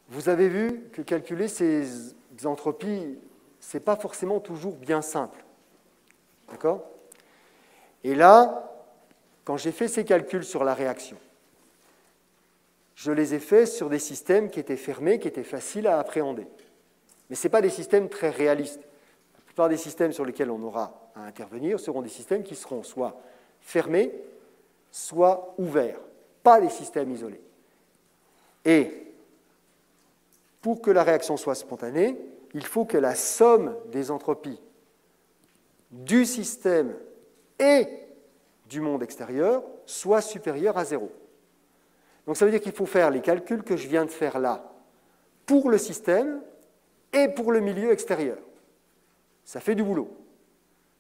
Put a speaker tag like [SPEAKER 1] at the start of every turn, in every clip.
[SPEAKER 1] vous avez vu que calculer ces entropies, ce n'est pas forcément toujours bien simple. D'accord? Et là, quand j'ai fait ces calculs sur la réaction, je les ai faits sur des systèmes qui étaient fermés, qui étaient faciles à appréhender. Mais ce n'est pas des systèmes très réalistes. La plupart des systèmes sur lesquels on aura à intervenir seront des systèmes qui seront soit fermés, soit ouverts, pas des systèmes isolés. Et pour que la réaction soit spontanée, il faut que la somme des entropies du système et du monde extérieur soit supérieure à 0. Donc ça veut dire qu'il faut faire les calculs que je viens de faire là pour le système et pour le milieu extérieur. Ça fait du boulot.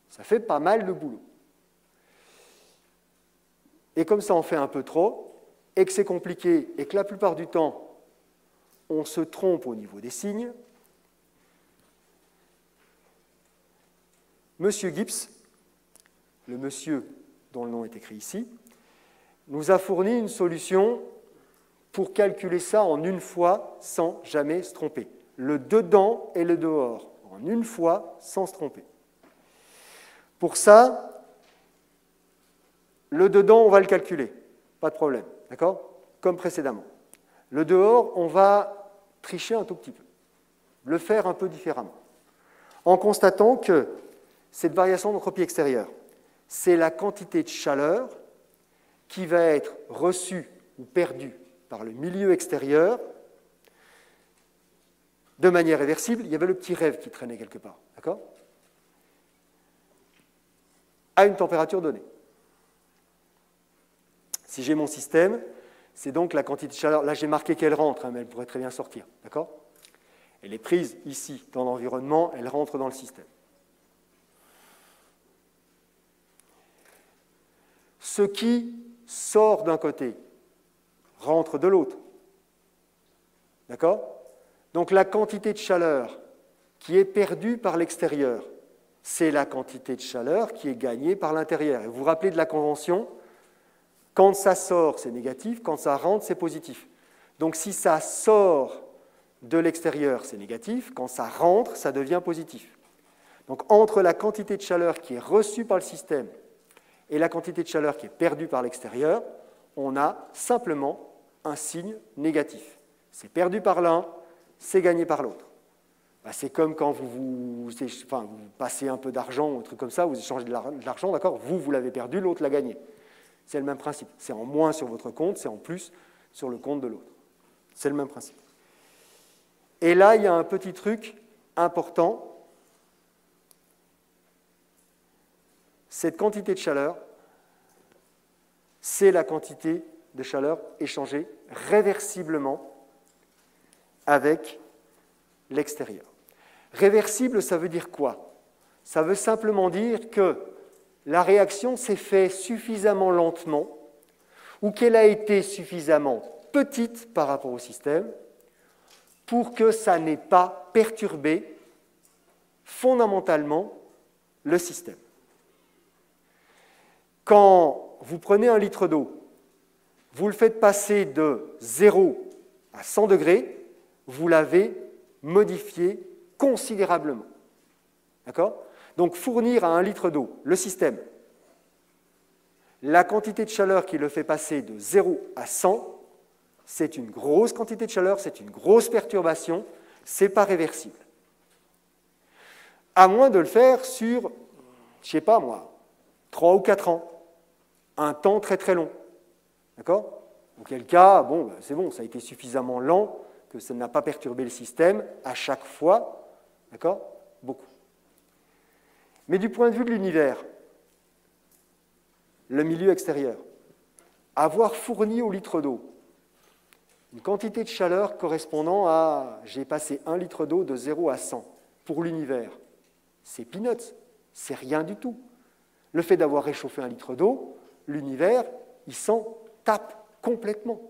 [SPEAKER 1] Ça fait pas mal de boulot. Et comme ça en fait un peu trop, et que c'est compliqué, et que la plupart du temps, on se trompe au niveau des signes, Monsieur Gibbs, le monsieur dont le nom est écrit ici, nous a fourni une solution pour calculer ça en une fois sans jamais se tromper. Le dedans et le dehors, en une fois sans se tromper. Pour ça, le dedans, on va le calculer, pas de problème, d'accord? Comme précédemment. Le dehors, on va tricher un tout petit peu, le faire un peu différemment, en constatant que cette variation d'entropie extérieure, c'est la quantité de chaleur qui va être reçue ou perdue par le milieu extérieur de manière réversible. Il y avait le petit rêve qui traînait quelque part, d'accord? À une température donnée. Si j'ai mon système, c'est donc la quantité de chaleur. Là, j'ai marqué qu'elle rentre, hein, mais elle pourrait très bien sortir, d'accord? Elle est prise ici, dans l'environnement, elle rentre dans le système. Ce qui sort d'un côté rentre de l'autre. D'accord? Donc la quantité de chaleur qui est perdue par l'extérieur, c'est la quantité de chaleur qui est gagnée par l'intérieur. Et vous vous rappelez de la convention? Quand ça sort, c'est négatif, quand ça rentre, c'est positif. Donc si ça sort de l'extérieur, c'est négatif, quand ça rentre, ça devient positif. Donc entre la quantité de chaleur qui est reçue par le système et la quantité de chaleur qui est perdue par l'extérieur, on a simplement un signe négatif. C'est perdu par l'un, c'est gagné par l'autre. Ben, c'est comme quand vous passez un peu d'argent ou un truc comme ça, vous échangez de l'argent, d'accord? Vous l'avez perdu, l'autre l'a gagné. C'est le même principe. C'est en moins sur votre compte, c'est en plus sur le compte de l'autre. C'est le même principe. Et là, il y a un petit truc important. Cette quantité de chaleur, c'est la quantité de chaleur échangée réversiblement avec l'extérieur. Réversible, ça veut dire quoi? Ça veut simplement dire que la réaction s'est faite suffisamment lentement ou qu'elle a été suffisamment petite par rapport au système pour que ça n'ait pas perturbé fondamentalement le système. Quand vous prenez 1 litre d'eau, vous le faites passer de 0 à 100 degrés, vous l'avez modifié considérablement. D'accord? Donc fournir à 1 litre d'eau, le système, la quantité de chaleur qui le fait passer de 0 à 100, c'est une grosse quantité de chaleur, c'est une grosse perturbation, ce n'est pas réversible. À moins de le faire sur, je ne sais pas moi, 3 ou 4 ans, un temps très très long. D'accord? Auquel cas, bon, c'est bon, ça a été suffisamment lent que ça n'a pas perturbé le système à chaque fois. D'accord? Beaucoup. Mais du point de vue de l'univers, le milieu extérieur, avoir fourni au litre d'eau une quantité de chaleur correspondant à, j'ai passé 1 litre d'eau de 0 à 100 pour l'univers, c'est peanuts, c'est rien du tout. Le fait d'avoir réchauffé 1 litre d'eau, l'univers, il s'en tape complètement.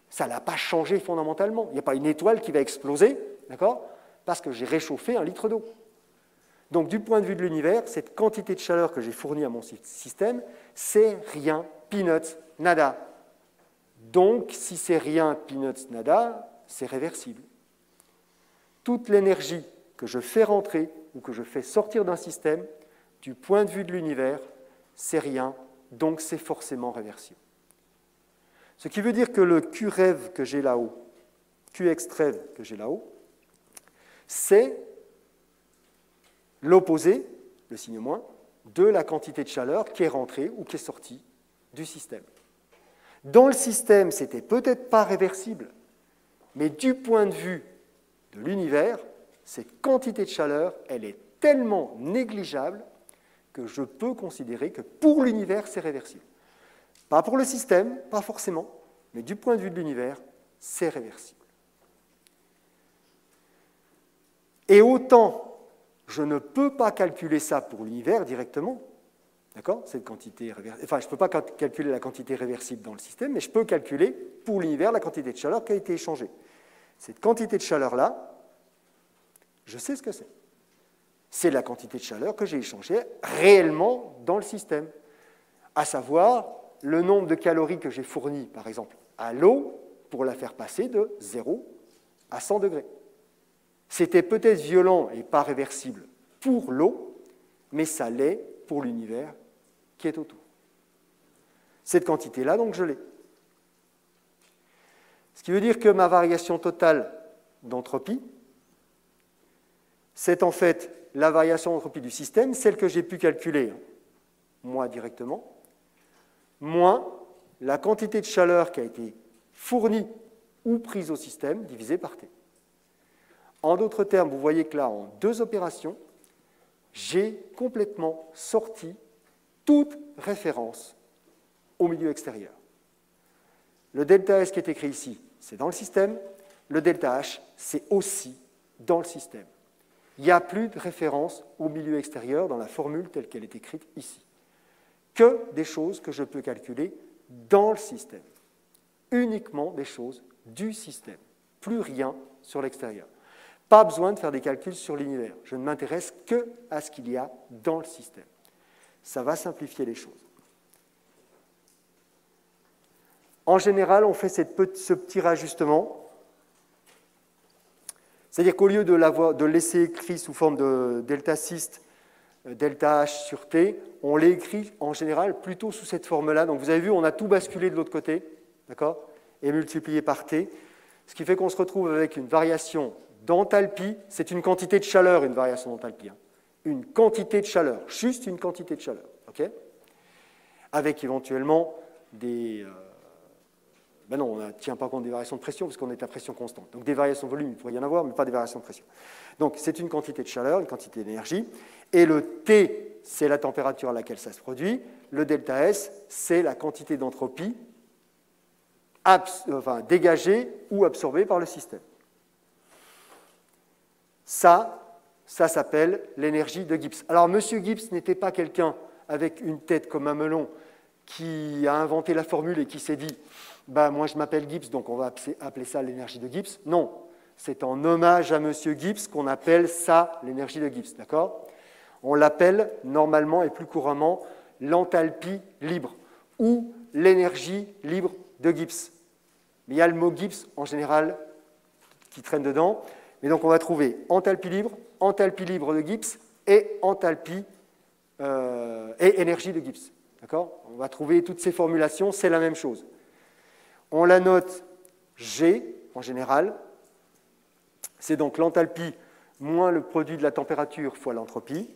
[SPEAKER 1] Ça n'a pas changé fondamentalement. Il n'y a pas une étoile qui va exploser, d'accord, parce que j'ai réchauffé 1 litre d'eau. Donc, du point de vue de l'univers, cette quantité de chaleur que j'ai fournie à mon système, c'est rien, peanuts, nada. Donc, si c'est rien, peanuts, nada, c'est réversible. toute l'énergie que je fais rentrer ou que je fais sortir d'un système, du point de vue de l'univers, c'est rien, donc c'est forcément réversible. Ce qui veut dire que le Q rêve que j'ai là-haut, Q extrêve que j'ai là-haut, c'est l'opposé, le signe moins, de la quantité de chaleur qui est rentrée ou qui est sortie du système. Dans le système, ce n'était peut-être pas réversible, mais du point de vue de l'univers, cette quantité de chaleur, elle est tellement négligeable que je peux considérer que pour l'univers, c'est réversible. Pas pour le système, pas forcément, mais du point de vue de l'univers, c'est réversible. Et autant je ne peux pas calculer ça pour l'univers directement, d'accord, cette quantité réversible. Enfin, je ne peux pas calculer la quantité réversible dans le système, mais je peux calculer pour l'univers la quantité de chaleur qui a été échangée. Cette quantité de chaleur-là, je sais ce que c'est. C'est la quantité de chaleur que j'ai échangée réellement dans le système, à savoir le nombre de calories que j'ai fournies, par exemple, à l'eau pour la faire passer de 0 à 100 degrés. C'était peut-être violent et pas réversible pour l'eau, mais ça l'est pour l'univers qui est autour. Cette quantité-là, donc, je l'ai. Ce qui veut dire que ma variation totale d'entropie, c'est en fait la variation d'entropie du système, celle que j'ai pu calculer, moi directement, moins la quantité de chaleur qui a été fournie ou prise au système divisée par T. En d'autres termes, vous voyez que là, en deux opérations, j'ai complètement sorti toute référence au milieu extérieur. Le delta S qui est écrit ici, c'est dans le système. Le delta H, c'est aussi dans le système. Il n'y a plus de référence au milieu extérieur dans la formule telle qu'elle est écrite ici. Que des choses que je peux calculer dans le système. Uniquement des choses du système. Plus rien sur l'extérieur. Pas besoin de faire des calculs sur l'univers. Je ne m'intéresse que à ce qu'il y a dans le système. Ça va simplifier les choses. En général, on fait ce petit rajustement. C'est-à-dire qu'au lieu de le laisser écrit sous forme de delta cyste, delta H sur T, on l'écrit en général plutôt sous cette forme-là. Donc vous avez vu, on a tout basculé de l'autre côté, d'accord, et multiplié par T, ce qui fait qu'on se retrouve avec une variation d'enthalpie. C'est une quantité de chaleur, une variation d'enthalpie. Une quantité de chaleur, juste une quantité de chaleur, ok, avec éventuellement des... Ben non, on ne tient pas compte des variations de pression parce qu'on est à pression constante. Donc des variations de volume, il pourrait y en avoir, mais pas des variations de pression. Donc c'est une quantité de chaleur, une quantité d'énergie. Et le T, c'est la température à laquelle ça se produit. Le delta S, c'est la quantité d'entropie dégagée ou absorbée par le système. Ça s'appelle l'énergie de Gibbs. Alors, M. Gibbs n'était pas quelqu'un avec une tête comme un melon qui a inventé la formule et qui s'est dit bah, « moi, je m'appelle Gibbs, donc on va appeler ça l'énergie de Gibbs ». Non, c'est en hommage à M. Gibbs qu'on appelle ça l'énergie de Gibbs, d'accord ? On l'appelle normalement et plus couramment l'enthalpie libre ou l'énergie libre de Gibbs. Mais il y a le mot Gibbs en général qui traîne dedans. Et donc on va trouver enthalpie libre de Gibbs et enthalpie et énergie de Gibbs. D'accord ? On va trouver toutes ces formulations, c'est la même chose. On la note G en général. C'est donc l'enthalpie moins le produit de la température fois l'entropie.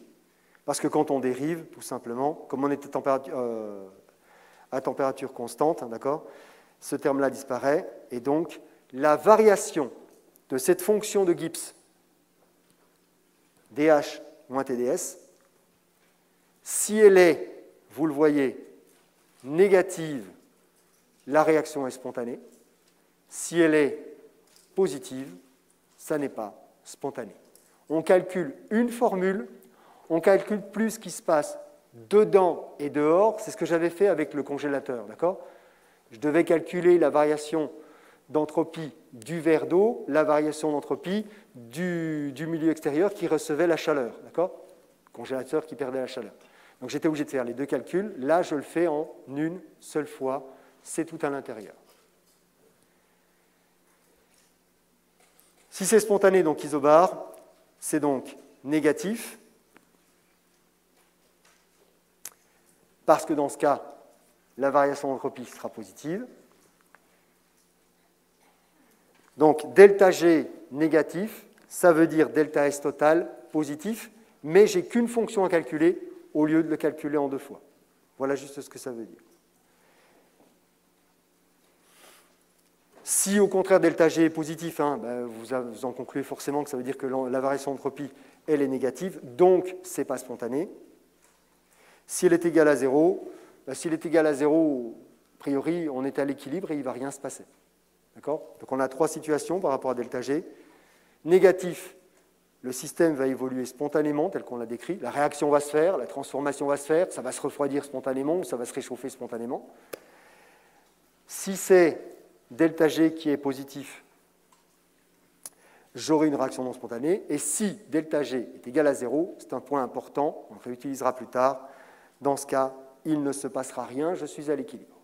[SPEAKER 1] Parce que quand on dérive, tout simplement, comme on est à température constante, hein, d'accord, ce terme-là disparaît. Et donc la variation de cette fonction de Gibbs, dH moins TdS, si elle est, vous le voyez, négative, la réaction est spontanée. Si elle est positive, ça n'est pas spontané. On calcule une formule, on ne calcule plus ce qui se passe dedans et dehors. C'est ce que j'avais fait avec le congélateur, d'accord ? Je devais calculer la variation d'entropie du verre d'eau, la variation d'entropie du milieu extérieur qui recevait la chaleur, d'accord ? Congélateur qui perdait la chaleur. Donc j'étais obligé de faire les deux calculs. Là, je le fais en une seule fois. C'est tout à l'intérieur. Si c'est spontané, donc isobar, c'est donc négatif, parce que dans ce cas, la variation d'entropie sera positive. Donc, delta G négatif, ça veut dire delta S total positif, mais j'ai qu'une fonction à calculer au lieu de le calculer en 2 fois. Voilà juste ce que ça veut dire. Si au contraire delta G est positif, vous en concluez forcément que ça veut dire que la variation d'entropie, elle est négative, donc ce n'est pas spontané. Si elle est égale à 0, s'il est égal à 0, a priori, on est à l'équilibre et il ne va rien se passer. D'accord ? Donc on a 3 situations par rapport à delta G. Négatif, le système va évoluer spontanément, tel qu'on l'a décrit. La réaction va se faire, la transformation va se faire, ça va se refroidir spontanément ou ça va se réchauffer spontanément. Si c'est delta G qui est positif, j'aurai une réaction non spontanée. Et si delta G est égal à 0, c'est un point important, on le réutilisera plus tard. Dans ce cas, il ne se passera rien, je suis à l'équilibre.